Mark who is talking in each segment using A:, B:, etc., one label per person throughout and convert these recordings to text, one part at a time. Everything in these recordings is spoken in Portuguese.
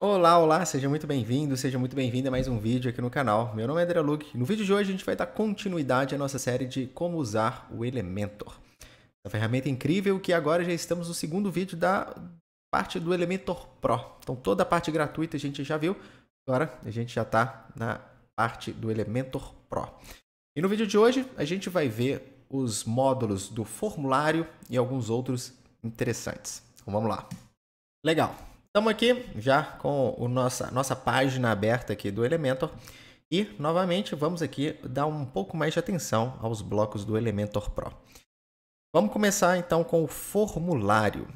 A: Olá, olá, seja muito bem-vindo, seja muito bem-vinda a mais um vídeo aqui no canal. Meu nome é André Luke e no vídeo de hoje a gente vai dar continuidade à nossa série de como usar o Elementor. Essa ferramenta incrível que agora já estamos no segundo vídeo da parte do Elementor Pro. Então toda a parte gratuita a gente já viu, agora a gente já está na parte do Elementor Pro. E no vídeo de hoje a gente vai ver os módulos do formulário e alguns outros interessantes. Então vamos lá. Legal. Estamos aqui já com a nossa página aberta aqui do Elementor e, novamente, vamos aqui dar um pouco mais de atenção aos blocos do Elementor Pro. Vamos começar, então, com o formulário.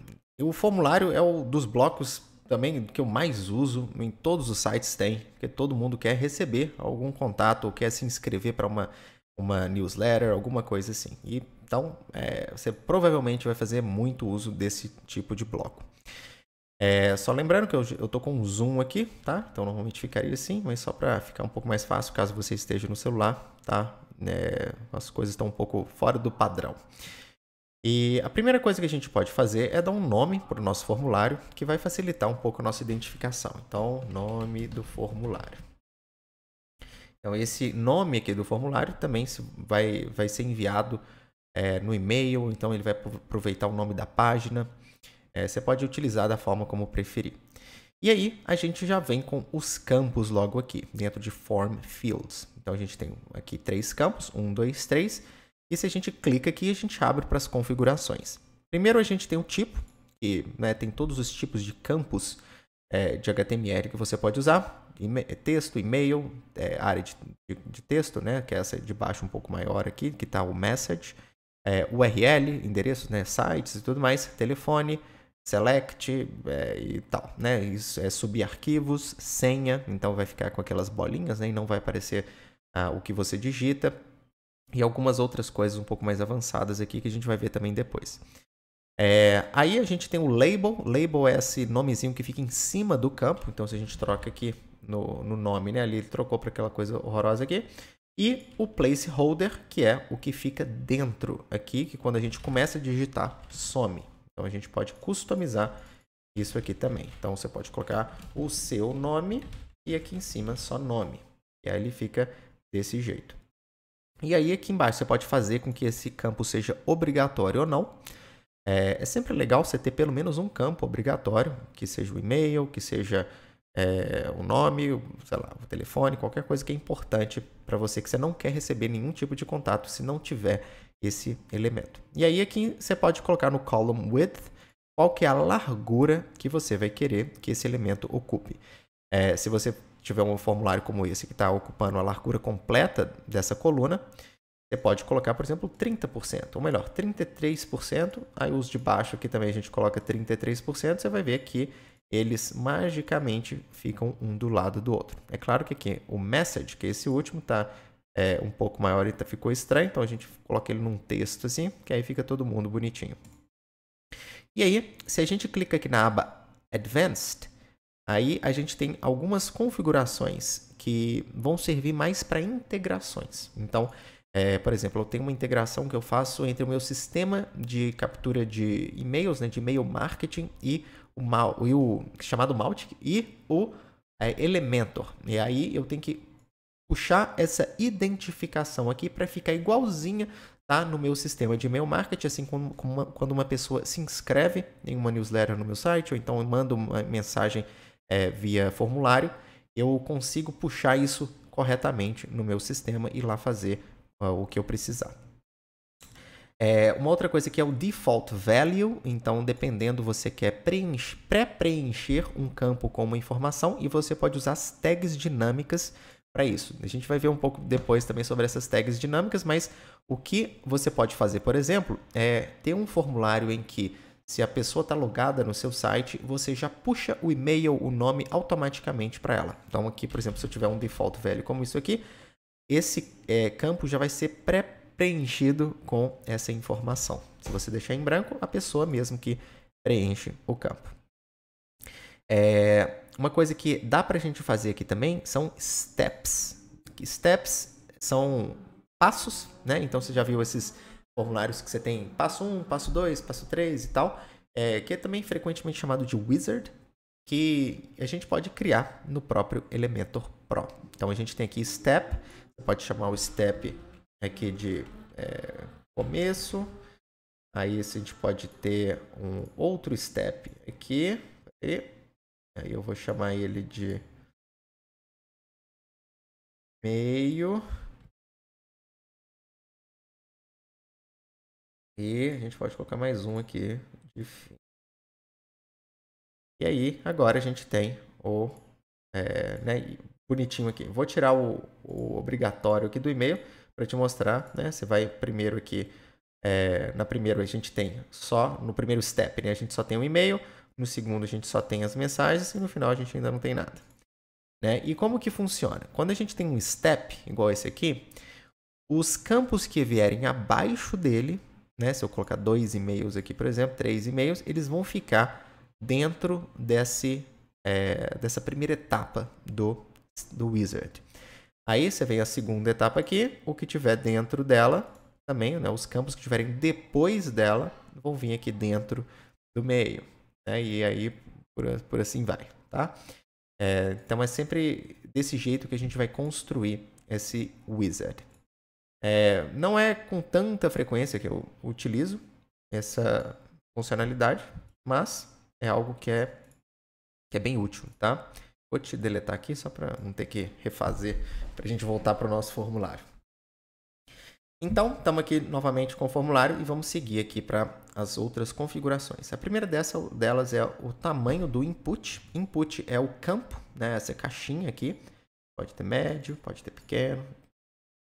A: O formulário é um dos blocos também que eu mais uso, em todos os sites tem, porque todo mundo quer receber algum contato ou quer se inscrever para uma newsletter, alguma coisa assim. E, então, você provavelmente vai fazer muito uso desse tipo de bloco. Só lembrando que eu tô com um zoom aqui, tá? Então normalmente ficaria assim, mas só para ficar um pouco mais fácil, caso você esteja no celular, tá? As coisas estão um pouco fora do padrão. E a primeira coisa que a gente pode fazer é dar um nome para o nosso formulário, que vai facilitar um pouco a nossa identificação. Então, nome do formulário. Então, esse nome aqui do formulário também vai ser enviado no e-mail, então ele vai aproveitar o nome da página. Você pode utilizar da forma como preferir. E aí, a gente já vem com os campos logo aqui, dentro de Form Fields. Então, a gente tem aqui 3 campos, 1, 2, 3. E se a gente clica aqui, a gente abre para as configurações. Primeiro, a gente tem o tipo, que tem todos os tipos de campos de HTML que você pode usar. Texto, e-mail, área de texto, que é essa de baixo um pouco maior aqui, que está o message. URL, endereços, sites e tudo mais, telefone, select e tal, Isso é subir arquivos, senha, então vai ficar com aquelas bolinhas, e não vai aparecer o que você digita. E algumas outras coisas um pouco mais avançadas aqui que a gente vai ver também depois. Aí a gente tem o label. Label é esse nomezinho que fica em cima do campo. Então se a gente troca aqui no nome, ali ele trocou para aquela coisa horrorosa aqui. E o placeholder, que é o que fica dentro aqui, que quando a gente começa a digitar, some. Então a gente pode customizar isso aqui também. Então você pode colocar o seu nome e aqui em cima só nome. E aí ele fica desse jeito. E aí aqui embaixo você pode fazer com que esse campo seja obrigatório ou não. É sempre legal você ter pelo menos um campo obrigatório, que seja o e-mail, que seja o nome, sei lá, o telefone, qualquer coisa que é importante para você, que você não quer receber nenhum tipo de contato se não tiver esse elemento. E aí aqui você pode colocar no column width qual que é a largura que você vai querer que esse elemento ocupe. Se você tiver um formulário como esse que está ocupando a largura completa dessa coluna, você pode colocar, por exemplo, 30%, ou melhor, 33%. Aí os de baixo aqui também a gente coloca 33%, você vai ver que eles magicamente ficam um do lado do outro. É claro que aqui o message, que é esse último, está um pouco maior e ficou estranho, então a gente coloca ele num texto assim, que aí fica todo mundo bonitinho. E aí, se a gente clica aqui na aba Advanced, aí a gente tem algumas configurações que vão servir mais para integrações. Então, por exemplo, eu tenho uma integração que eu faço entre o meu sistema de captura de e-mails, de e-mail marketing e o chamado Mautic e o Elementor. E aí eu tenho que puxar essa identificação aqui para ficar igualzinha, tá, no meu sistema de e-mail marketing, assim como quando uma pessoa se inscreve em uma newsletter no meu site, ou então manda uma mensagem via formulário, eu consigo puxar isso corretamente no meu sistema e lá fazer o que eu precisar. Uma outra coisa que é o default value, então dependendo você quer pré-preencher um campo com uma informação e você pode usar as tags dinâmicas para isso. A gente vai ver um pouco depois também sobre essas tags dinâmicas, mas o que você pode fazer, por exemplo, é ter um formulário em que se a pessoa está logada no seu site, você já puxa o e-mail, o nome automaticamente para ela. Então aqui, por exemplo, se eu tiver um default value como isso aqui, esse campo já vai ser pré-preenchido com essa informação. Se você deixar em branco, a pessoa mesmo que preenche o campo. Uma coisa que dá para a gente fazer aqui também são steps. Steps são passos, Então você já viu esses formulários que você tem passo 1, passo 2, passo 3 e tal, que é também frequentemente chamado de wizard. que a gente pode criar no próprio Elementor Pro. Então a gente tem aqui Step, você pode chamar o Step aqui de começo. Aí a gente pode ter um outro Step aqui. E aí eu vou chamar ele de meio. E a gente pode colocar mais um aqui de fim. E aí, agora a gente tem o né, bonitinho aqui. Vou tirar o obrigatório aqui do e-mail para te mostrar. Né? Você vai primeiro aqui. Na primeira a gente tem só, no primeiro step, né, a gente só tem um e-mail. No segundo a gente só tem as mensagens. E no final a gente ainda não tem nada. Né? E como que funciona? Quando a gente tem um step, igual esse aqui, os campos que vierem abaixo dele, né, se eu colocar 2 e-mails aqui, por exemplo, 3 e-mails, eles vão ficar dentro dessa primeira etapa do wizard. Aí você vem a segunda etapa aqui, o que tiver dentro dela também, né, os campos que estiverem depois dela vão vir aqui dentro do meio. Né, e aí por assim vai. Tá? Então é sempre desse jeito que a gente vai construir esse wizard. Não é com tanta frequência que eu utilizo essa funcionalidade, mas é algo que é bem útil, tá? Vou te deletar aqui só para não ter que refazer, para a gente voltar para o nosso formulário. Então, estamos aqui novamente com o formulário e vamos seguir aqui para as outras configurações. A primeira delas é o tamanho do input. Input é o campo, né? Essa caixinha aqui. Pode ter médio, pode ter pequeno.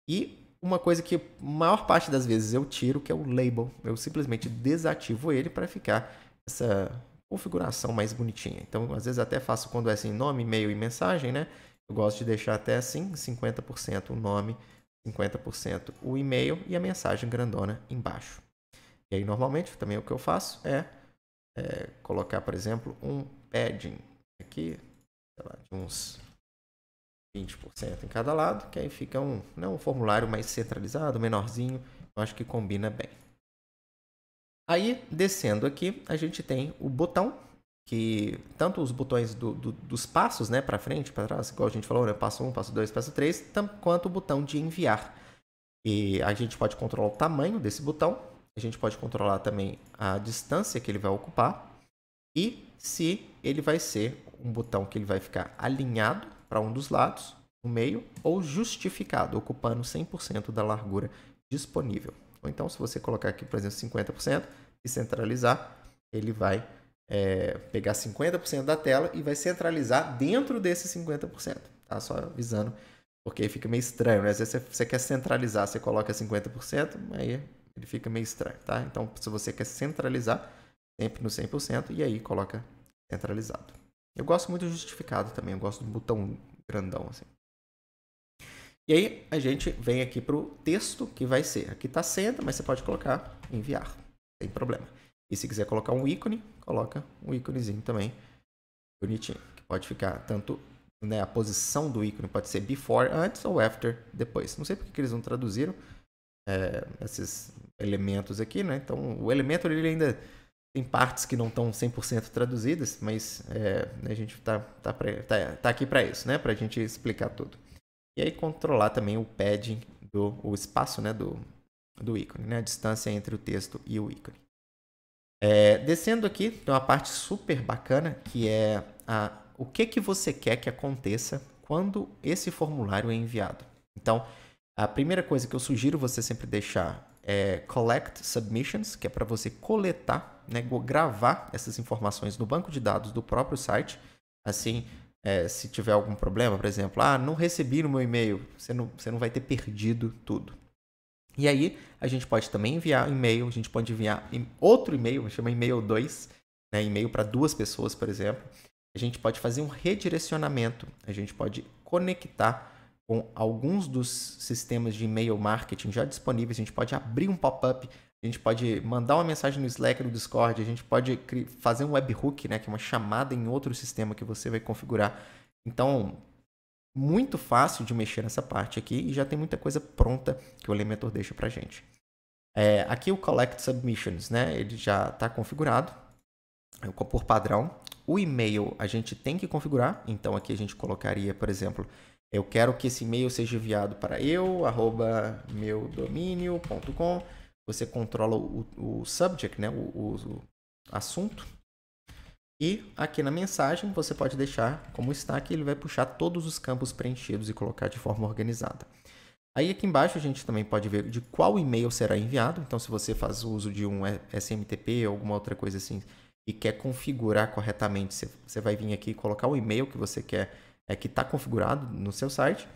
A: E uma coisa que a maior parte das vezes eu tiro, que é o label. Eu simplesmente desativo ele para ficar essa configuração mais bonitinha. Então, às vezes até faço quando é assim, nome, e-mail e mensagem, né? Eu gosto de deixar até assim, 50% o nome, 50% o e-mail e a mensagem grandona embaixo. E aí, normalmente, também o que eu faço é colocar, por exemplo, um padding aqui, sei lá, de uns 20% em cada lado, que aí fica um formulário mais centralizado, menorzinho. Eu acho que combina bem. Aí, descendo aqui, a gente tem o botão, que tanto os botões dos passos, né, para frente, para trás, igual a gente falou, né, passo 1, passo 2, passo 3, quanto o botão de enviar. E a gente pode controlar o tamanho desse botão, a gente pode controlar também a distância que ele vai ocupar e se ele vai ser um botão que ele vai ficar alinhado para um dos lados, no meio, ou justificado, ocupando 100% da largura disponível. Ou então, se você colocar aqui, por exemplo, 50% e centralizar, ele vai pegar 50% da tela e vai centralizar dentro desses 50%. Tá? Só avisando, porque aí fica meio estranho. Né? Às vezes você quer centralizar, você coloca 50%, aí ele fica meio estranho. Tá? Então, se você quer centralizar, sempre no 100% e aí coloca centralizado. Eu gosto muito do justificado também, eu gosto do botão grandão assim. E aí a gente vem aqui para o texto que vai ser. Aqui está senda, mas você pode colocar enviar, sem problema. E se quiser colocar um ícone, coloca um íconezinho também, bonitinho. Que pode ficar tanto, né, a posição do ícone pode ser before, antes, ou after, depois. Não sei porque que eles não traduziram esses elementos aqui, né? Então o Elementor ele ainda tem partes que não estão 100% traduzidas, mas a gente tá aqui para isso, né? Para a gente explicar tudo. E aí controlar também o padding, o espaço, né, do ícone, né? A distância entre o texto e o ícone. Descendo aqui, tem uma parte super bacana, que é o que você quer que aconteça quando esse formulário é enviado. Então, a primeira coisa que eu sugiro você sempre deixar é Collect Submissions, que é para você coletar, né, gravar essas informações no banco de dados do próprio site. Assim, se tiver algum problema, por exemplo, não recebi no meu e-mail, você não vai ter perdido tudo. E aí, a gente pode também enviar e-mail, a gente pode enviar outro e-mail, chama e-mail 2, né, e-mail para 2 pessoas, por exemplo. A gente pode fazer um redirecionamento, a gente pode conectar com alguns dos sistemas de e-mail marketing já disponíveis, a gente pode abrir um pop-up, a gente pode mandar uma mensagem no Slack, no Discord, a gente pode fazer um webhook, né, que é uma chamada em outro sistema que você vai configurar. Então, muito fácil de mexer nessa parte aqui e já tem muita coisa pronta que o Elementor deixa pra gente. Aqui o Collect Submissions, né, ele já está configurado por padrão. O e-mail a gente tem que configurar, então aqui a gente colocaria, por exemplo, eu quero que esse e-mail seja enviado para eu@meudominio.com. Você controla o subject, né, o assunto. E aqui na mensagem você pode deixar como está, que ele vai puxar todos os campos preenchidos e colocar de forma organizada. Aí aqui embaixo a gente também pode ver de qual e-mail será enviado. Então, se você faz uso de um SMTP ou alguma outra coisa assim e quer configurar corretamente, você vai vir aqui e colocar o e-mail que você quer, que está configurado no seu site.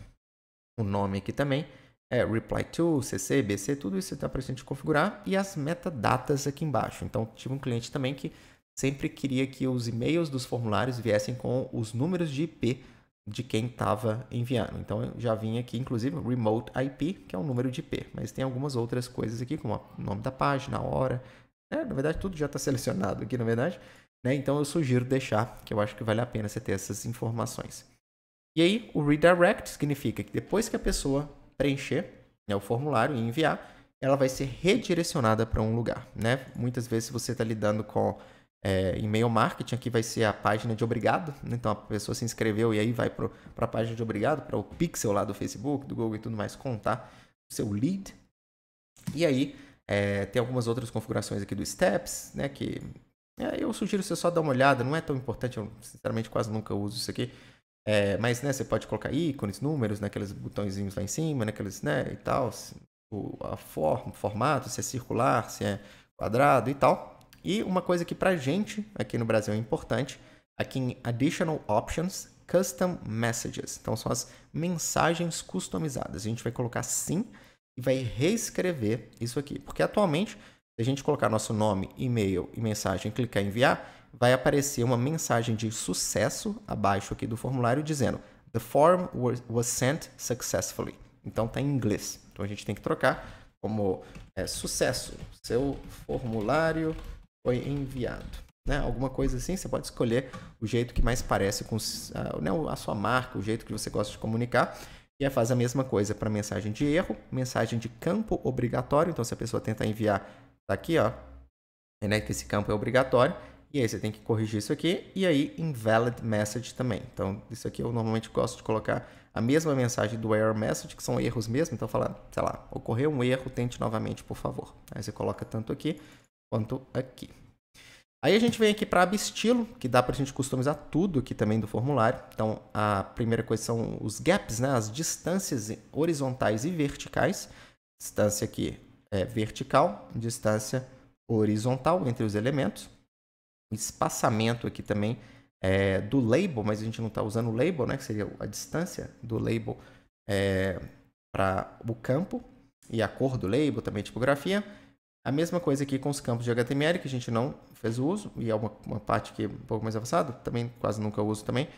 A: O nome aqui também é reply to, CC, BC, tudo isso está para a gente configurar. E as metadatas aqui embaixo. Então, tive um cliente também que sempre queria que os e-mails dos formulários viessem com os números de IP de quem estava enviando. Então, eu já vim aqui, inclusive, remote IP, que é um número de IP. Mas tem algumas outras coisas aqui, como o nome da página, a hora. Na verdade, tudo já está selecionado aqui, na verdade. Né? Então, eu sugiro deixar, que eu acho que vale a pena você ter essas informações. E aí, o redirect significa que depois que a pessoa preencher, né, o formulário e enviar, ela vai ser redirecionada para um lugar. Né? Muitas vezes, se você está lidando com e-mail marketing, aqui vai ser a página de obrigado. Então, a pessoa se inscreveu e aí vai para a página de obrigado, para o pixel lá do Facebook, do Google e tudo mais, contar o seu lead. E aí, tem algumas outras configurações aqui do Steps, né, que eu sugiro você só dar uma olhada, não é tão importante, eu sinceramente quase nunca uso isso aqui. Mas, né, você pode colocar ícones, números, naqueles botõezinhos lá em cima, naqueles, né, e tal, o formato, se é circular, se é quadrado e tal. E uma coisa que pra gente aqui no Brasil é importante, aqui em Additional Options, Custom Messages. Então, são as mensagens customizadas. A gente vai colocar sim e vai reescrever isso aqui. Porque atualmente, se a gente colocar nosso nome, e-mail e mensagem e clicar em enviar, vai aparecer uma mensagem de sucesso abaixo aqui do formulário dizendo The form was sent successfully. Então, está em inglês. Então, a gente tem que trocar como sucesso. Seu formulário foi enviado. Né? Alguma coisa assim, você pode escolher o jeito que mais parece com a sua marca, o jeito que você gosta de comunicar. E aí faz a mesma coisa para mensagem de erro, mensagem de campo obrigatório. Então, se a pessoa tentar enviar, tá aqui, ó, né, que esse campo é obrigatório. E aí você tem que corrigir isso aqui. E aí, invalid message também. Então, isso aqui eu normalmente gosto de colocar a mesma mensagem do error message, que são erros mesmo. Então, falando, sei lá, ocorreu um erro, tente novamente, por favor. Aí você coloca tanto aqui quanto aqui. Aí a gente vem aqui para aba estilo, que dá para a gente customizar tudo aqui também do formulário. Então, a primeira coisa são os gaps, né? As distâncias horizontais e verticais. Distância aqui é vertical, distância horizontal entre os elementos. O espaçamento aqui também é do label, mas a gente não está usando o label, né? Que seria a distância do label para o campo. E a cor do label, também a tipografia. A mesma coisa aqui com os campos de HTML, que a gente não fez o uso, e é uma parte que é um pouco mais avançada, também quase nunca uso também.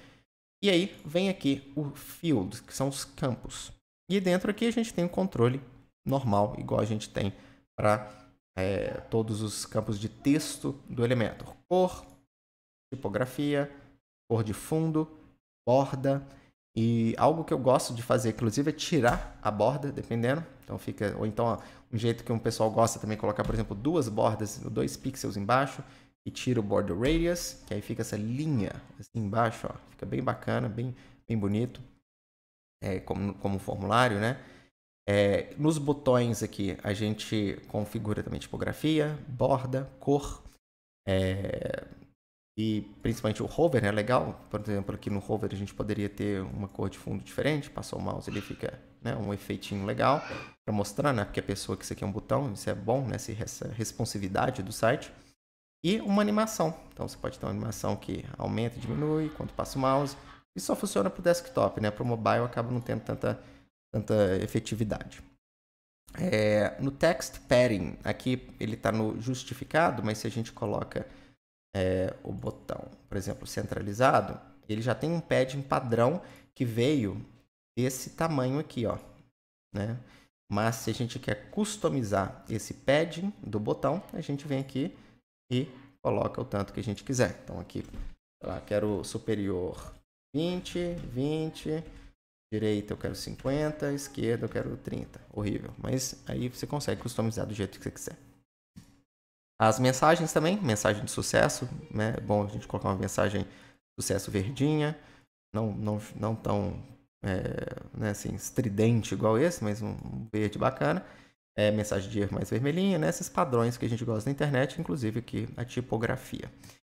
A: E aí vem aqui o field, que são os campos. E dentro aqui a gente tem um controle normal, igual a gente tem para todos os campos de texto do Elementor. Cor, tipografia, cor de fundo, borda. E algo que eu gosto de fazer, inclusive, é tirar a borda, dependendo. Então fica, ou então, um jeito que um pessoal gosta também, colocar, por exemplo, 2 bordas, 2 pixels embaixo e tira o border radius, que aí fica essa linha assim embaixo, ó, fica bem bacana, bem bonito, como um formulário, né? Nos botões aqui, a gente configura também tipografia, borda, cor, e principalmente o hover é legal. Por exemplo, aqui no hover a gente poderia ter uma cor de fundo diferente. Passou o mouse, ele fica, né, um efeitinho legal para mostrar, né, porque a pessoa que isso aqui é um botão, isso é bom, né, essa responsividade do site. E uma animação. Então você pode ter uma animação que aumenta e diminui quando passa o mouse. Isso só funciona para o desktop, né? Para o mobile acaba não tendo tanta efetividade. No text padding, aqui ele está no justificado, mas se a gente coloca o botão, por exemplo, centralizado, ele já tem um padding padrão que veio desse tamanho aqui, ó, né? Mas se a gente quer customizar esse padding do botão, a gente vem aqui e coloca o tanto que a gente quiser. Então aqui, sei lá, quero superior 20, direita eu quero 50, esquerda eu quero 30. Horrível, mas aí você consegue customizar do jeito que você quiser. As mensagens também, mensagem de sucesso, né? É bom a gente colocar uma mensagem de sucesso verdinha, não tão né, assim, estridente igual esse, mas um verde bacana. Mensagem de erro mais vermelhinha, né? Esses padrões que a gente gosta na internet, inclusive aqui a tipografia.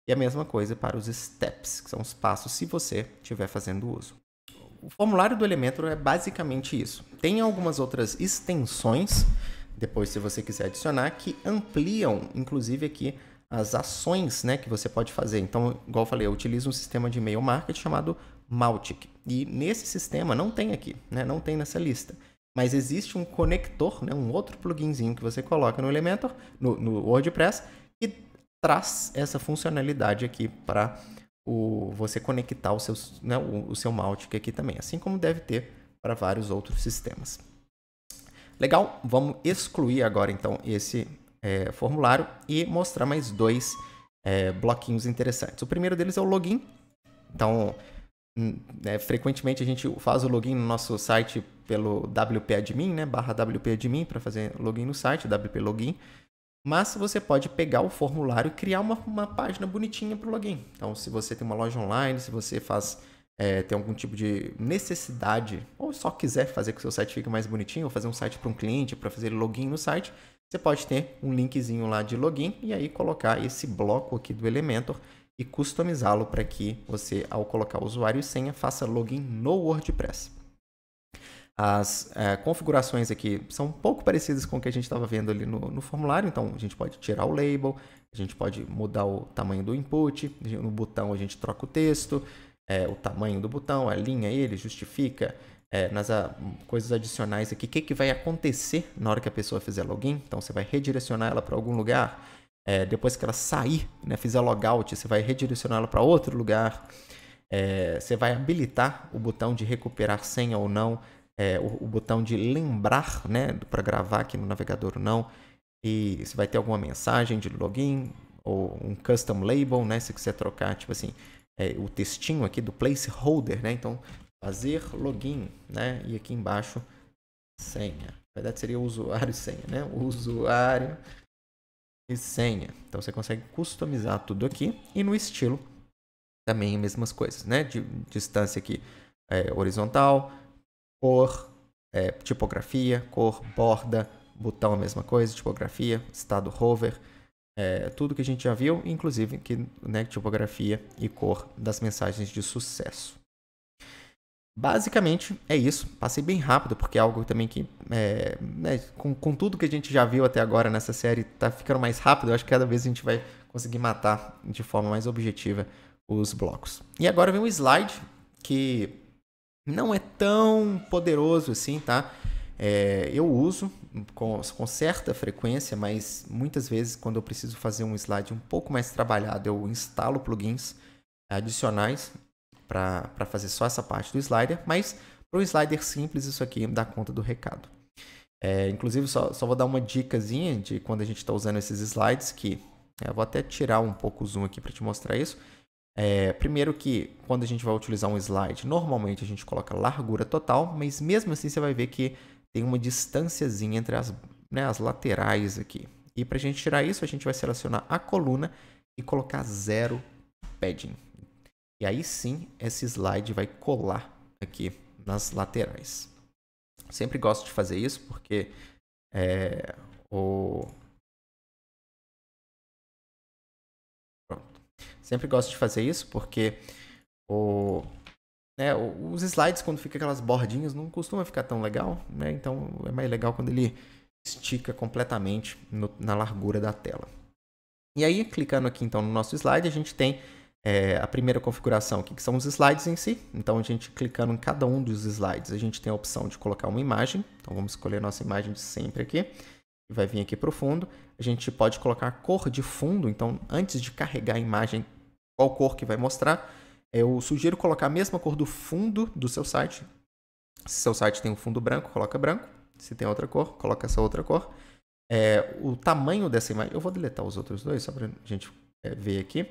A: E a mesma coisa para os steps, que são os passos se você estiver fazendo uso. O formulário do Elementor é basicamente isso. Tem algumas outras extensões, depois se você quiser adicionar, que ampliam, inclusive aqui, as ações, né, que você pode fazer. Então, igual eu falei, eu utilizo um sistema de e-mail marketing chamado Mautic. E nesse sistema não tem aqui, né, não tem nessa lista. Mas existe um conector, né, um outro pluginzinho que você coloca no Elementor, no WordPress, que traz essa funcionalidade aqui para você conectar o seu Mautic aqui também, assim como deve ter para vários outros sistemas. Legal, vamos excluir agora então esse formulário e mostrar mais dois bloquinhos interessantes. O primeiro deles é o login. Então, frequentemente a gente faz o login no nosso site pelo wp-admin, né, /wp-admin para fazer login no site, wp login. Mas você pode pegar o formulário e criar uma página bonitinha para o login. Então, se você tem uma loja online, se você tem algum tipo de necessidade, ou só quiser fazer que o seu site fique mais bonitinho, ou fazer um site para um cliente, para fazer login no site, você pode ter um linkzinho lá de login e aí colocar esse bloco aqui do Elementor e customizá-lo para que você, ao colocar usuário e senha, faça login no WordPress. As configurações aqui são um pouco parecidas com o que a gente estava vendo ali no formulário. Então, a gente pode tirar o label, a gente pode mudar o tamanho do input, no botão a gente troca o texto, o tamanho do botão, alinha ele, justifica. Nas coisas adicionais aqui, o que vai acontecer na hora que a pessoa fizer login. Então, você vai redirecionar ela para algum lugar. Depois que ela sair, né, fizer logout, você vai redirecionar ela para outro lugar. Você vai habilitar o botão de recuperar senha ou não. O botão de lembrar, né, para gravar aqui no navegador ou não. E você vai ter alguma mensagem de login ou um custom label, né, se quiser trocar, tipo assim, o textinho aqui do placeholder, né? Então, fazer login, né? E aqui embaixo, senha. Na verdade, seria usuário e senha, né? Usuário e senha. Então, você consegue customizar tudo aqui. E no estilo, também as mesmas coisas, né? De distância aqui horizontal, cor, tipografia, cor, borda, botão a mesma coisa, tipografia, estado hover, tudo que a gente já viu, inclusive aqui, né, tipografia e cor das mensagens de sucesso. Basicamente é isso. Passei bem rápido porque é algo também que, né, com tudo que a gente já viu até agora nessa série, tá ficando mais rápido. Eu acho que cada vez a gente vai conseguir matar de forma mais objetiva os blocos. E agora vem um slide que não é tão poderoso assim, tá? Eu uso com certa frequência, mas muitas vezes quando eu preciso fazer um slide um pouco mais trabalhado, eu instalo plugins adicionais para fazer só essa parte do slider, mas para um slider simples isso aqui dá conta do recado. Inclusive, só vou dar uma dicasinha de quando a gente está usando esses slides, que eu vou até tirar um pouco o zoom aqui para te mostrar isso. Primeiro que quando a gente vai utilizar um slide, normalmente a gente coloca largura total, mas mesmo assim você vai ver que tem uma distânciazinha entre as laterais aqui. E para a gente tirar isso, a gente vai selecionar a coluna e colocar 0 padding. E aí sim, esse slide vai colar aqui nas laterais. Sempre gosto de fazer isso porque Sempre gosto de fazer isso porque os slides, quando fica aquelas bordinhas, não costuma ficar tão legal, né? Então é mais legal quando ele estica completamente na largura da tela. E aí, clicando aqui então no nosso slide, a gente tem a primeira configuração aqui, que são os slides em si. Então, a gente clicando em cada um dos slides, a gente tem a opção de colocar uma imagem. Então, vamos escolher a nossa imagem de sempre aqui. Vai vir aqui para o fundo. A gente pode colocar a cor de fundo. Então, antes de carregar a imagem, qual cor que vai mostrar, eu sugiro colocar a mesma cor do fundo do seu site. Se seu site tem um fundo branco, coloca branco. Se tem outra cor, coloca essa outra cor. O tamanho dessa imagem... Eu vou deletar os outros dois, só para a gente ver aqui.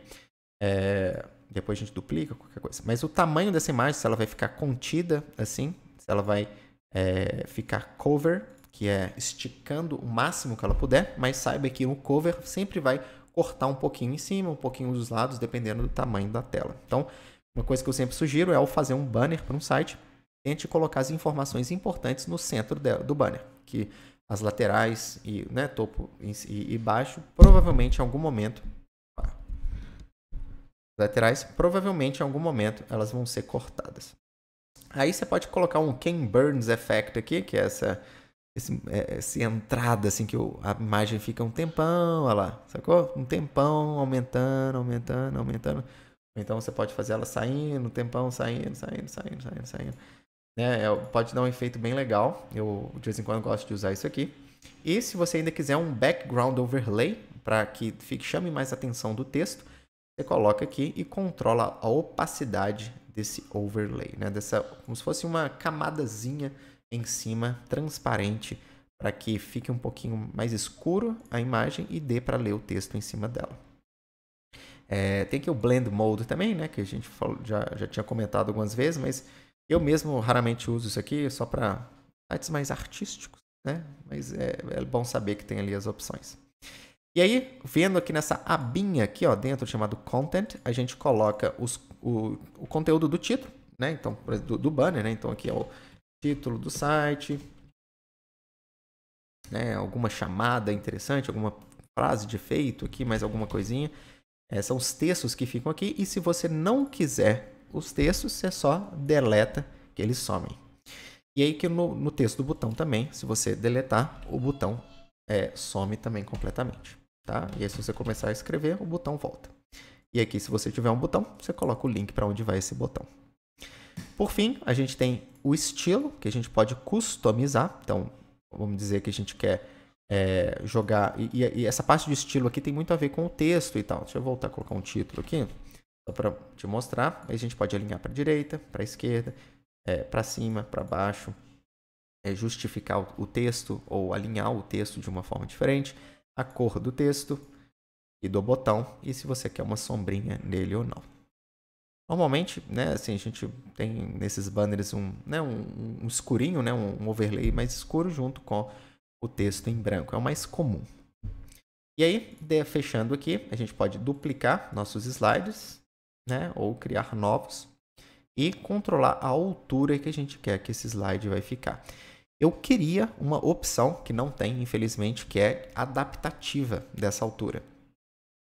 A: Depois a gente duplica, qualquer coisa. Mas o tamanho dessa imagem, se ela vai ficar contida assim, se ela vai ficar cover, que é esticando o máximo que ela puder, mas saiba que o cover sempre vai cortar um pouquinho em cima, um pouquinho dos lados, dependendo do tamanho da tela. Então, uma coisa que eu sempre sugiro é, ao fazer um banner para um site, tente colocar as informações importantes no centro do banner, que as laterais e, né, topo e baixo, provavelmente em algum momento, elas vão ser cortadas. Aí você pode colocar um Ken Burns Effect aqui, que é essa entrada assim que a imagem fica um tempão, olha lá, sacou? Um tempão aumentando. Então você pode fazer ela saindo, um tempão saindo. Né? Pode dar um efeito bem legal. Eu de vez em quando gosto de usar isso aqui. E se você ainda quiser um background overlay para que chame mais a atenção do texto, você coloca aqui e controla a opacidade desse overlay, né? Como se fosse uma camadazinha em cima, transparente, para que fique um pouquinho mais escuro a imagem e dê para ler o texto em cima dela. Tem aqui o Blend Mode também, né? Que a gente já tinha comentado algumas vezes, mas eu mesmo raramente uso isso aqui só para sites mais artísticos, né? Mas é bom saber que tem ali as opções. E aí, vendo aqui nessa abinha aqui, ó, dentro, chamado Content, a gente coloca o conteúdo do título, né? Então, do banner, né? Então, aqui é o título do site, né? Alguma chamada interessante, alguma frase de efeito aqui, mais alguma coisinha. São os textos que ficam aqui. E se você não quiser os textos, você só deleta que eles somem. E aí que no texto do botão também, se você deletar, o botão some também completamente. Tá? E aí, se você começar a escrever, o botão volta. E aqui, se você tiver um botão, você coloca o link para onde vai esse botão. Por fim, a gente tem o estilo, que a gente pode customizar. Então, vamos dizer que a gente quer jogar... E essa parte de estilo aqui tem muito a ver com o texto e tal. Deixa eu voltar a colocar um título aqui, só para te mostrar. Aí a gente pode alinhar para a direita, para a esquerda, para cima, para baixo. Justificar o texto ou alinhar o texto de uma forma diferente. A cor do texto e do botão, e se você quer uma sombrinha nele ou não. Normalmente, né, assim, a gente tem nesses banners um escurinho, né, um overlay mais escuro junto com o texto em branco. É o mais comum. E aí, fechando aqui, a gente pode duplicar nossos slides, né, ou criar novos e controlar a altura que a gente quer que esse slide vai ficar. Eu queria uma opção que não tem, infelizmente, que é adaptativa dessa altura.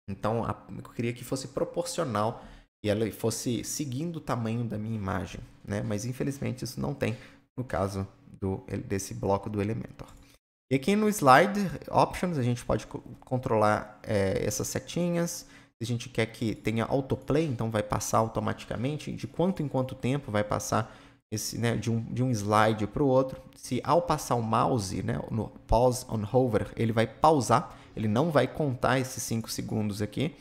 A: Então, eu queria que fosse proporcional e ela fosse seguindo o tamanho da minha imagem, né? Mas, infelizmente, isso não tem no caso desse bloco do Elementor. E aqui no Slide Options, a gente pode controlar essas setinhas. Se a gente quer que tenha autoplay, então vai passar automaticamente. De quanto em quanto tempo vai passar de um slide para o outro. Se ao passar o mouse, né, no Pause on Hover, ele vai pausar, ele não vai contar esses 5 segundos aqui.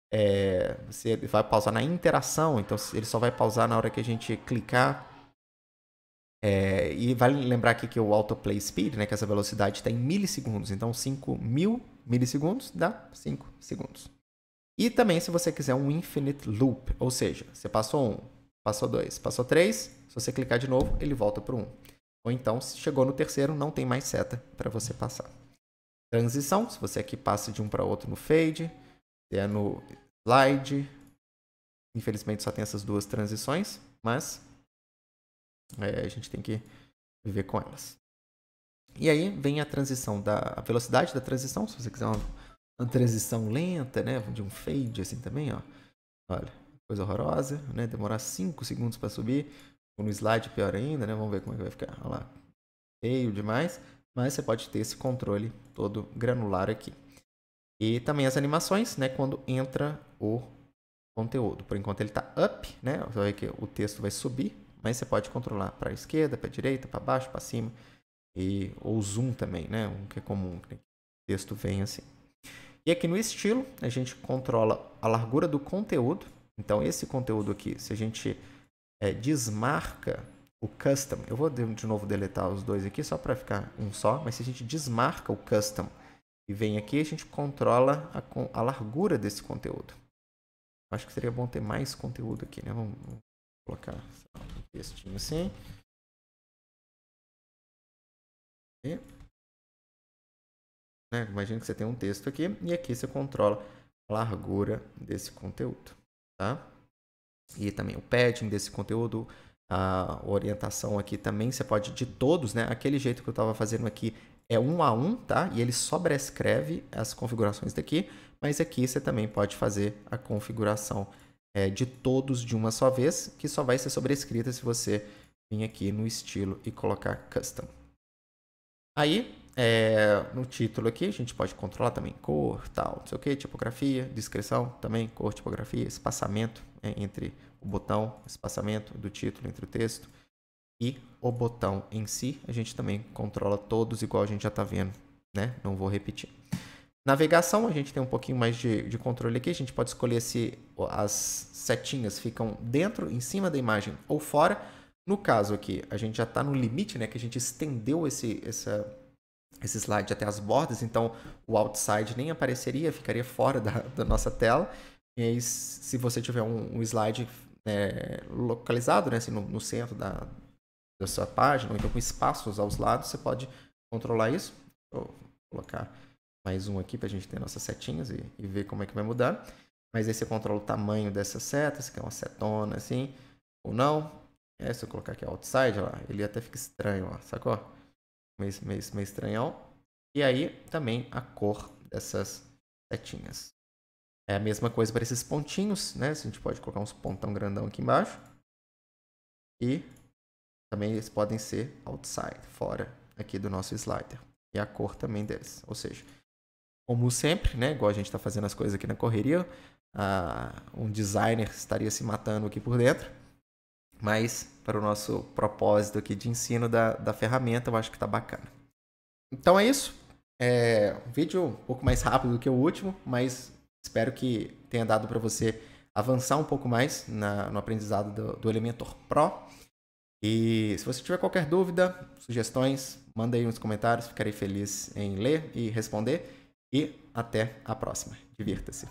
A: Ele vai pausar na interação, então ele só vai pausar na hora que a gente clicar. E vale lembrar aqui que o Autoplay Speed, né, que essa velocidade está em milissegundos, então 5.000 milissegundos dá 5 segundos. E também se você quiser um Infinite Loop, ou seja, você passou 1, passou 2, passou 3, se você clicar de novo, ele volta para o 1. Ou então, se chegou no terceiro, não tem mais seta para você passar. Transição, se você aqui passa de um para outro no Fade, no Slide. Infelizmente só tem essas duas transições, mas a gente tem que viver com elas. E aí vem a transição, a velocidade da transição, se você quiser uma transição lenta, né, de um Fade assim também, ó. Olha, coisa horrorosa, né? Demorar 5 segundos para subir. Ou no slide, pior ainda, né? Vamos ver como é que vai ficar. Olha lá. Feio demais. Mas você pode ter esse controle todo granular aqui. E também as animações, né? Quando entra o conteúdo. Por enquanto ele está up, né? Você vai ver que o texto vai subir. Mas você pode controlar para a esquerda, para a direita, para baixo, para cima. Ou zoom também, né? Um que é comum. Que o texto vem assim. E aqui no estilo, a gente controla a largura do conteúdo. Então, esse conteúdo aqui, se a gente desmarca o custom, eu vou de novo deletar os dois aqui só para ficar um só, mas se a gente desmarca o custom e vem aqui, a gente controla a largura desse conteúdo. Acho que seria bom ter mais conteúdo aqui, né? Vamos colocar um textinho assim. E né? Imagina que você tem um texto aqui e aqui você controla a largura desse conteúdo, tá? E também o padding desse conteúdo, a orientação aqui também você pode de todos, né? Aquele jeito que eu estava fazendo aqui é um a um, tá? E ele sobrescreve as configurações daqui, mas aqui você também pode fazer a configuração de todos de uma só vez, que só vai ser sobrescrita se você vir aqui no estilo e colocar custom. Aí, no título aqui, a gente pode controlar também cor, tal, não sei o que, tipografia, descrição também, cor, tipografia, espaçamento entre o botão, espaçamento do título entre o texto e o botão em si. A gente também controla todos igual a gente já está vendo, né? Não vou repetir. Navegação, a gente tem um pouquinho mais de controle aqui. A gente pode escolher se as setinhas ficam dentro, em cima da imagem ou fora. No caso aqui, a gente já está no limite, né? Que a gente estendeu esse slide até as bordas, então o outside nem apareceria, ficaria fora da nossa tela. E aí, se você tiver um slide localizado, né, assim, no centro da sua página, ou então com espaços aos lados, você pode controlar isso. Vou colocar mais um aqui para a gente ter nossas setinhas e ver como é que vai mudar. Mas aí você controla o tamanho dessas setas, que é uma setona assim, ou não. Se eu colocar aqui outside, ó, ele até fica estranho, ó, sacou? Meio estranhão. E aí também a cor dessas setinhas. É a mesma coisa para esses pontinhos, né? A gente pode colocar uns pontão grandão aqui embaixo. E também eles podem ser outside, fora aqui do nosso slider. E a cor também deles. Ou seja, como sempre, né? Igual a gente está fazendo as coisas aqui na correria, um designer estaria se matando aqui por dentro. Mas para o nosso propósito aqui de ensino da ferramenta, eu acho que está bacana. Então é isso. Um vídeo um pouco mais rápido do que o último, mas espero que tenha dado para você avançar um pouco mais no aprendizado do Elementor Pro. E se você tiver qualquer dúvida, sugestões, manda aí nos comentários. Ficarei feliz em ler e responder. E até a próxima. Divirta-se.